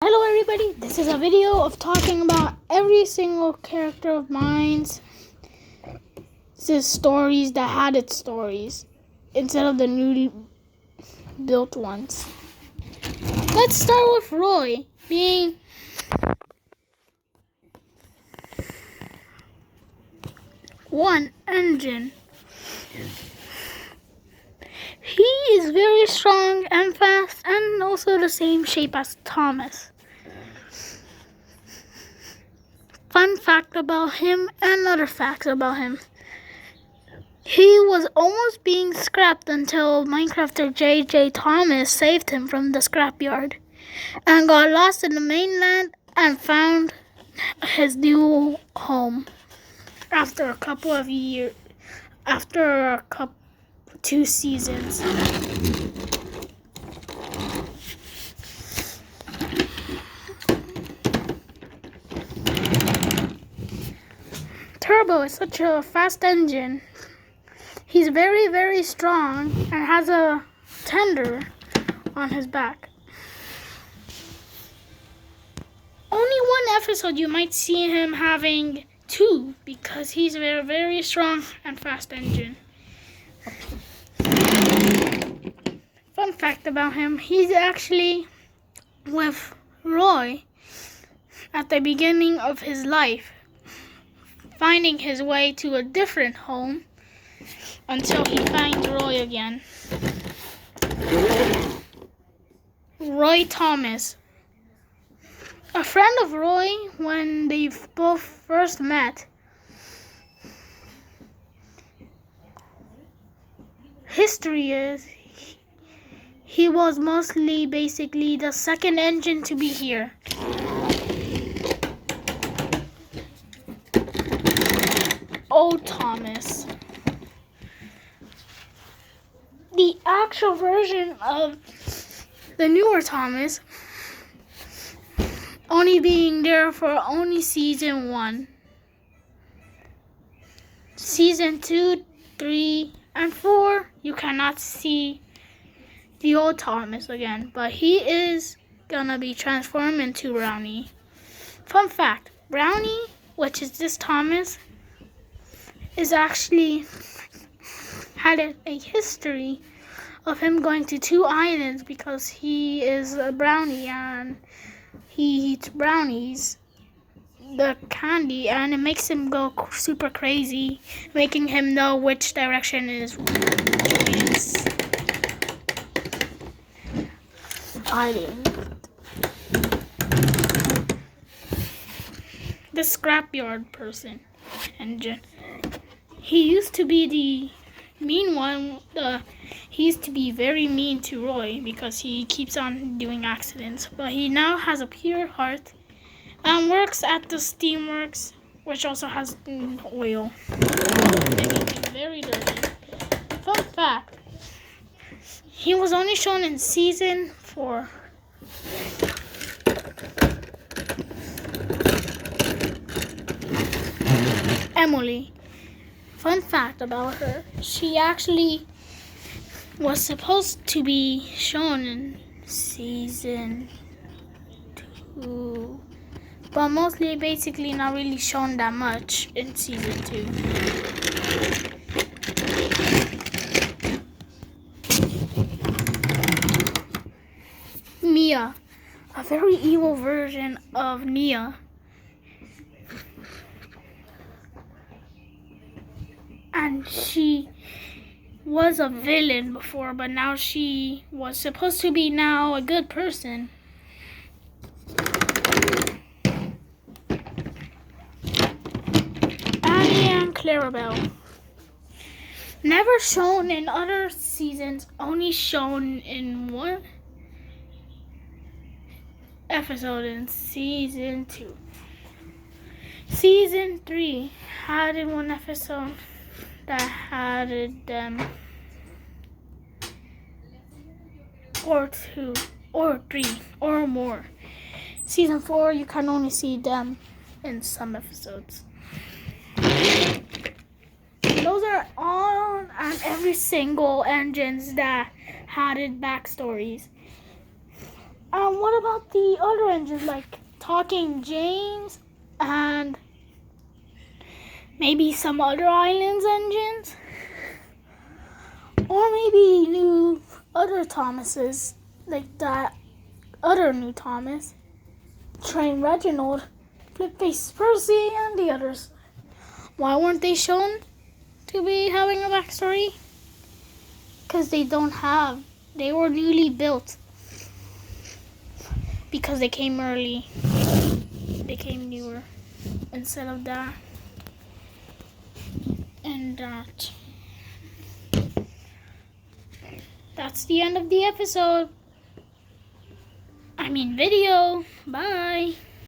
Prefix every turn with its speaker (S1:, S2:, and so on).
S1: Hello everybody, this is a video of talking about every single character of mine's stories that had its stories instead of the newly built ones. Let's start with Roy being one engine. He is very strong and fast and also the same shape as Thomas. Fun fact about him and other facts about him. He was almost being scrapped until Minecrafter JJ Thomas saved him from the scrapyard and got lost in the mainland and found his new home after a couple of years, after 2 seasons. Turbo is such a fast engine. He's very, very strong and has a tender on his back. Only one episode you might see him having 2 because he's a very, very strong and fast engine. Fun fact about him, he's actually with Roy at the beginning of his life, finding his way to a different home until he finds Roy again. Roy Thomas. A friend of Roy when they both first met. History is he was mostly basically the second engine to be here. Old Thomas. The actual version of the newer Thomas only being there for only season 1. Season 2, 3, and 4, you cannot see the old Thomas again, but he is gonna be transformed into Brownie. Fun fact, Brownie, which is this Thomas, is actually had a history of him going to 2 islands because he is a brownie and he eats brownies, the candy, and it makes him go super crazy, making him know which direction is his island. The scrapyard person engine. He used to be the mean one. He used to be very mean to Roy because he keeps on doing accidents. But he now has a pure heart and works at the steamworks, which also has oil, making him very dirty. Fun fact, he was only shown in season 4. Emily. Fun fact about her, she actually was supposed to be shown in season 2, but mostly basically not really shown that much in season 2. Mia, a very evil version of Nia. And she was a villain before, but now she was supposed to be now a good person. Annie and Clarabelle. Never shown in other seasons, only shown in 1 episode in season 2. Season 3 had in 1 episode that had them, or 2, or 3, or more. Season 4, you can only see them in some episodes. Those are all and every single engines that had backstories. What about the other engines, like Talking James and maybe some other islands engines? Or maybe new other Thomases, like that other new Thomas, Train Reginald, Flipface Percy, and the others. Why weren't they shown to be having a backstory? Because they don't have. They were newly built. Because they came early. They came newer instead of that. And that's the end of the episode. Video. Bye.